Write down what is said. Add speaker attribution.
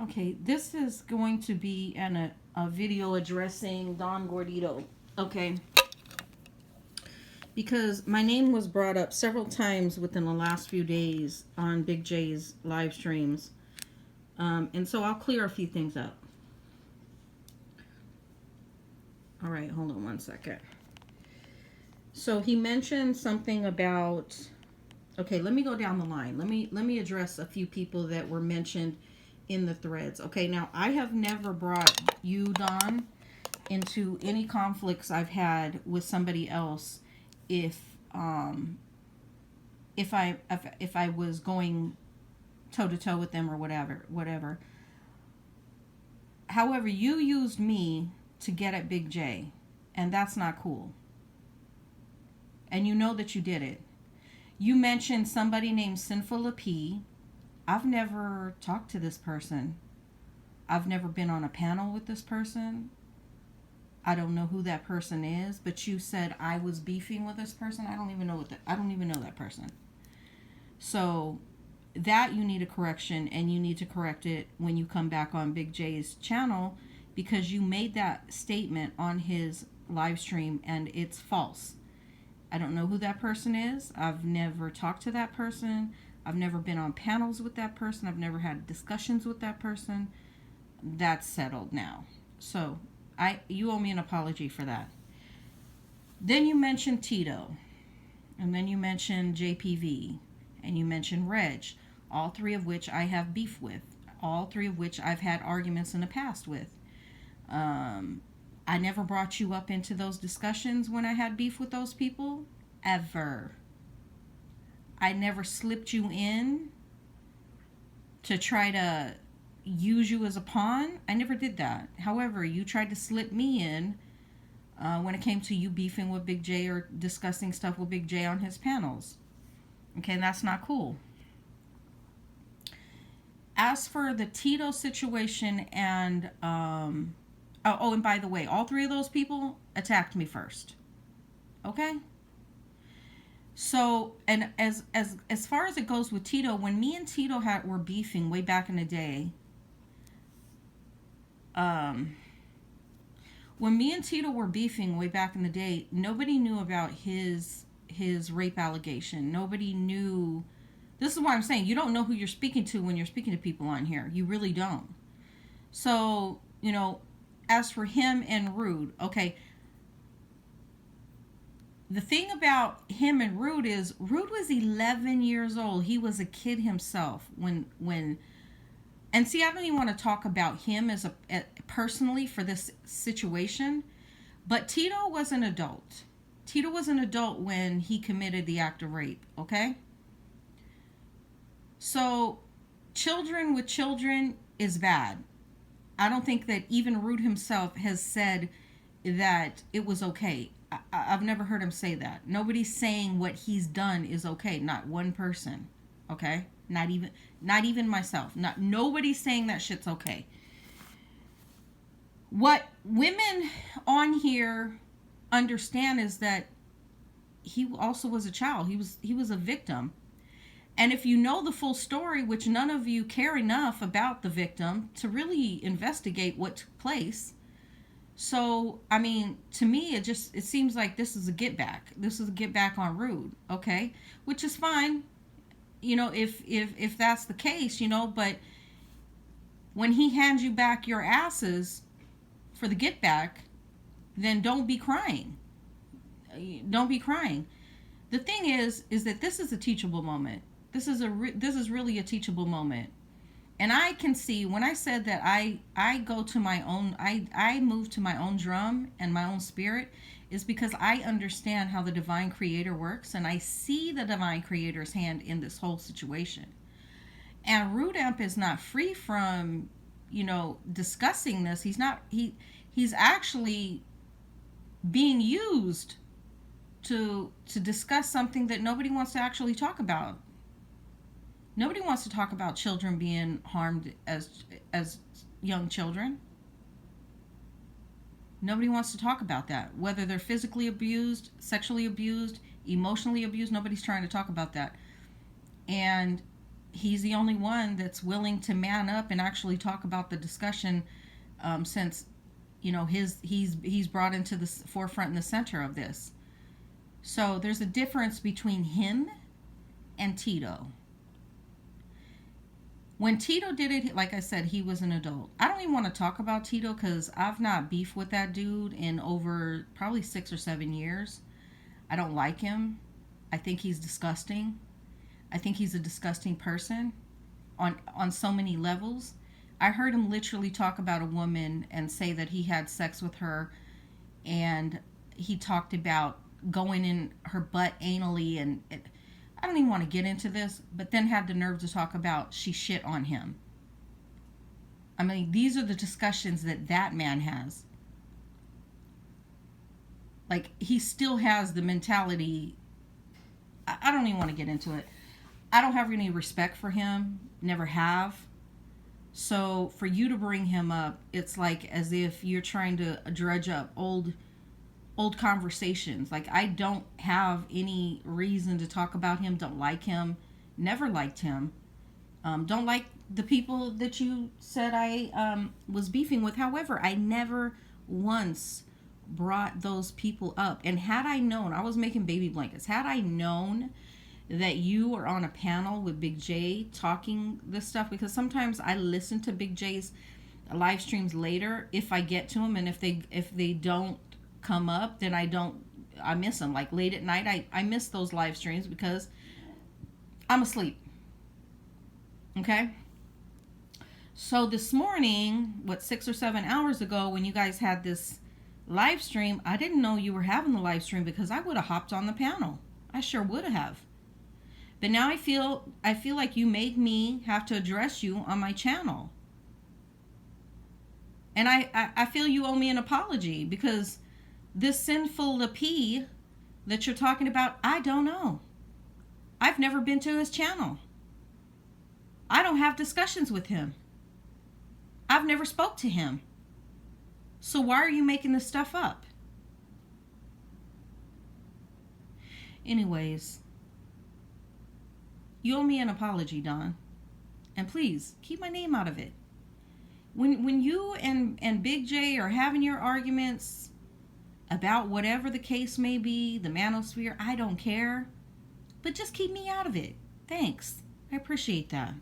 Speaker 1: Okay, this is going to be a video addressing Don Gordito. Okay, because my name was brought up several times within the last few days on Big J's live streams. And so I'll clear a few things up. All right, hold on one second. So he mentioned something about, okay, let me go down the line. Let me address a few people that were mentioned in the threads. Okay, now I have never brought you, Don, into any conflicts I've had with somebody else if I was going toe to toe with them or whatever. However, you used me to get at Big J, and that's not cool. And you know that you did it. You mentioned somebody named Sinful P. I've never talked to this person. I've never been on a panel with this person. I don't know who that person is, but you said I was beefing with this person. I don't even know that person. So that you need a correction, and you need to correct it when you come back on Big J's channel, because you made that statement on his live stream and it's false. I don't know who that person is. I've never talked to that person. I've never been on panels with that person. I've never had discussions with that person. That's settled now. So you owe me an apology for that. Then you mentioned Tito, and then you mentioned JPV, and you mentioned Reg, all three of which I have beef with, all three of which I've had arguments in the past with. I never brought you up into those discussions when I had beef with those people, ever. I never slipped you in to try to use you as a pawn. I never did that. However, you tried to slip me in when it came to you beefing with Big J or discussing stuff with Big J on his panels. Okay, and that's not cool. As for the Tito situation and and by the way, all three of those people attacked me first. Okay? So, and as far as it goes with Tito, when me and Tito were beefing way back in the day, nobody knew about his rape allegation. Nobody knew. This is why I'm saying you don't know who you're speaking to when you're speaking to people on here. You really don't. So, as for him and Rude, okay, the thing about him and Rude is Rude was 11 years old. He was a kid himself when and see, I don't even want to talk about him as personally for this situation, but Tito was an adult. Tito was an adult when he committed the act of rape, okay? So, children with children is bad. I don't think that even Rude himself has said that it was okay. I've never heard him say that. Nobody's saying what he's done is okay. Not one person. Okay? Not even myself. Nobody's saying that shit's okay. What women on here understand is that he also was a child. He was a victim. And if you know the full story, which none of you care enough about the victim to really investigate what took place. So, I mean, to me, it seems like this is a get back. This is a get back on Rude, okay? Which is fine, if that's the case, but when he hands you back your asses for the get back, then don't be crying. Don't be crying. The thing is that this is a teachable moment. This is really a teachable moment. And I can see when I said that I go to my own, I move to my own drum and my own spirit, is because I understand how the divine creator works, and I see the divine creator's hand in this whole situation. And Rude Amp is not free from, discussing this. He's actually being used to discuss something that nobody wants to actually talk about. Nobody wants to talk about children being harmed as young children. Nobody wants to talk about that. Whether they're physically abused, sexually abused, emotionally abused, nobody's trying to talk about that. And he's the only one that's willing to man up and actually talk about the discussion, since he's brought into the forefront and the center of this. So there's a difference between him and Tito. When Tito did it, like I said, he was an adult. I don't even want to talk about Tito because I've not beefed with that dude in over probably 6 or 7 years. I don't like him. I think he's disgusting. I think he's a disgusting person on so many levels. I heard him literally talk about a woman and say that he had sex with her, and he talked about going in her butt anally, and I don't even want to get into this, but then had the nerve to talk about she shit on him. I mean, these are the discussions that man has. Like, he still has the mentality. I don't even want to get into it. I don't have any respect for him. Never have. So for you to bring him up, it's like as if you're trying to dredge up old conversations. Like, I don't have any reason to talk about him. Don't like him. Never liked him. Don't like the people that you said I was beefing with. However, I never once brought those people up. And had I known, I was making baby blankets. Had I known that you were on a panel with Big J talking this stuff, because sometimes I listen to Big J's live streams later if I get to them, and if they don't come up, then I miss them. Like late at night, I miss those live streams because I'm asleep. Okay? So this morning, 6 or 7 hours ago, when you guys had this live stream, I didn't know you were having the live stream because I would have hopped on the panel. I sure would have. But now I feel like you made me have to address you on my channel. And I feel you owe me an apology, because this sinful Lapie that you're talking about, I don't know. I've never been to his channel. I don't have discussions with him. I've never spoke to him. So why are you making this stuff up? Anyways, you owe me an apology, Don. And please, keep my name out of it. When you and Big J are having your arguments about whatever the case may be, the manosphere, I don't care. But just keep me out of it. Thanks. I appreciate that.